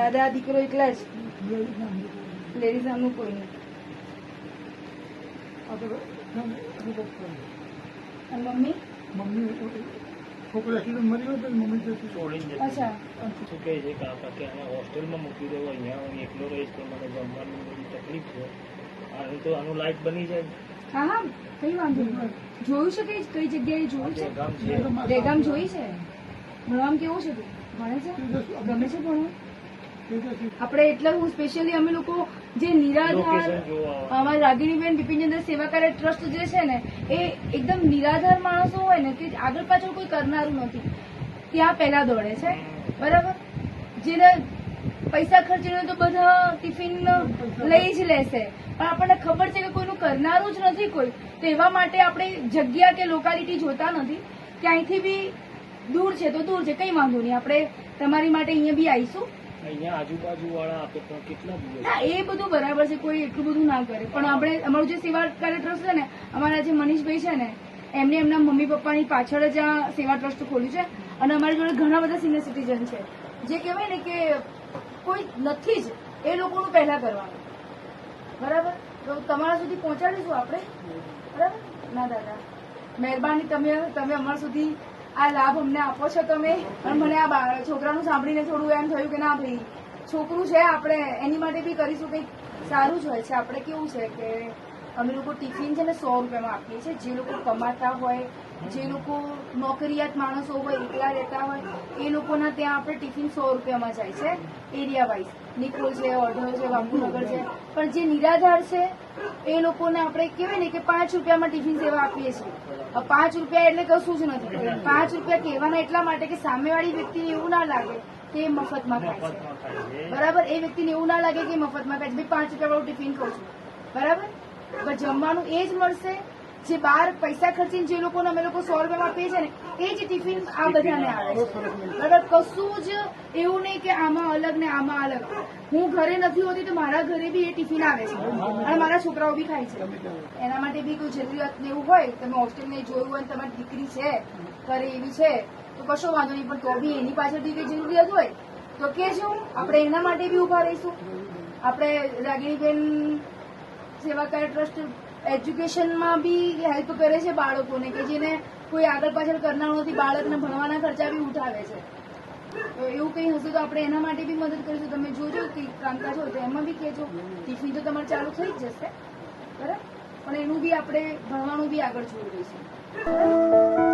દાદા દીકરો એકલા જ, લેડીઝ નામનું કોઈ નહીં. અને મમ્મી? છોકરો એક્સિડન્ટ મરી ગયો તો મમ્મી છોડીને અચ્છા. શું કહે છે કાકા કે આને હોસ્ટેલમાં મૂકી દેવો, અહીંયા હું એકલો રહીશ તો મને જમવાની બધી તકલીફ છે, આનું તો આનું લાઈફ બની જાય. હા હા, કઈ વાંધો નહીં. જોયું છે કઈ જગ્યાએ જોયું છે? ગામ છે દહેગામ જોઈ છે. ભણવામાં કેવું છે તું? ભણે છે? ગમે છે ભણવું? આપણે એટલે હું સ્પેશિયલી અમે લોકો જે નિરાધાર, લોકેશન જોવા અમારા રાગીણીબેન બિપિનચંદ્ર સેવા કાર્ય ટ્રસ્ટ જે છે ને, એ એકદમ નિરાધાર માણસો હોય ને કે આગળ પાછળ કોઈ કરનારું નથી, ત્યાં પહેલા દોડે છે. બરાબર? જેને પૈસા ખર્ચીને તો બધા ટિફિન લઈ જ લેશે, પણ આપણને ખબર છે કે કોઈનું કરનારું જ નથી કોઈ, તો એવા માટે આપણે જગ્યા કે લોકાલિટી જોતા નથી. ક્યાંયથી બી દૂર છે તો દૂર છે, કઈ વાંધો નહીં, આપણે તમારી માટે અહીંયા બી આવીશું. અહીંયા આજુબાજુ વાળા આપે પણ કેટલા દિવસ હા, એ બધું બરાબર છે, કોઈ એટલું બધું ના કરે, પણ આપણે અમારું જે સેવા કાર્ય ટ્રસ્ટ છે ને, અમારા જે મનીષભાઈ છે ને, એમને એમના મમ્મી પપ્પાની પાછળ જ આ સેવા ટ્રસ્ટ ખોલ્યું છે. અને અમારી જોડે ઘણા બધા સિનિયર સિટીઝન છે, જે કહેવાય ને કે કોઈ નથી જ, એ લોકોનું પહેલા કરવાનું. બરાબર? તો તમારા સુધી પહોંચાડીશું આપણે. બરાબર? ના દાદા, મહેરબાની, તમે અમારા સુધી આ લાભ અમને આપો છો તમે. અને મને આ છોકરાનું સાંભળીને થોડું એમ થયું કે ના ભાઈ, છોકરું છે, આપણે એની માટે બી કરીશું કંઈક સારું જ હોય છે. આપણે કેવું છે કે અમે લોકો ટિફિન છે ને 100 રૂપિયામાં આપીએ છીએ. જે લોકો કમાતા હોય, જે લોકો નોકરિયાત માણસો હોય, એકલા રહેતા હોય, એ લોકોના ત્યાં આપણે ટિફિન 100 રૂપિયામાં જાય છે, એરિયા વાઇઝ. નિકોલ છે, ઓઢવ છે, બાપુનગર છે. પણ જે નિરાધાર છે એ લોકોને આપણે કહેવાય ને કે 5 રૂપિયામાં ટિફિન સેવા આપીએ છીએ. 5 રૂપિયા એટલે કશું જ નથી. 5 રૂપિયા કહેવાના એટલા માટે કે સામેવાળી વ્યક્તિને એવું ના લાગે કે એ મફતમાં ખાય છે. બરાબર? એ વ્યક્તિને એવું ના લાગે કે મફતમાં ખાય છે. ભાઈ 5 રૂપિયા વાળું ટિફિન ખાઉં છું, બરાબર? પણ જમવાનું એ જ મળશે જે બહાર પૈસા ખર્ચીને જે લોકોને અમે લોકો 100 રૂપિયામાં આપીએ છીએ ને, એ જ ટિફિન આ બધાને આવે છે. બરાબર? કશું જ એવું નહીં કે આમાં અલગ ને આમાં અલગ. હું ઘરે નથી હોતી તો મારા ઘરે બી એ ટિફિન આવે છે અને મારા છોકરાઓ બી ખાય છે. એના માટે બી કોઈ જરૂરિયાત ને એવું હોય, તમે હોસ્ટેલને જોયું હોય, તમારી દીકરી છે ઘરે એવી છે તો કશો વાંધો નહીં, પણ તો બી એની પાછળથી કઈ જરૂરિયાત હોય તો કહેજો, આપણે એના માટે બી ઉભા રહીશું. આપણે રાગીણીબેન સેવા કાર્ય ટ્રસ્ટ એજ્યુકેશનમાં બી હેલ્પ કરે છે બાળકોને, કે જેને કોઈ આગળ પાછળ કરનારું નથી, બાળકને ભણવાના ખર્ચા બી ઉઠાવે છે. તો એવું કંઈ હશે તો આપણે એના માટે બી મદદ કરીશું. તમે જોજો કે કામકાજ હોય તો એમાં બી કહેજો. ટિફિન તો તમારે ચાલુ થઈ જ જશે, બરાબર? પણ એનું બી આપણે ભણવાનું બી આગળ જોઈ દઈશું, બરાબર?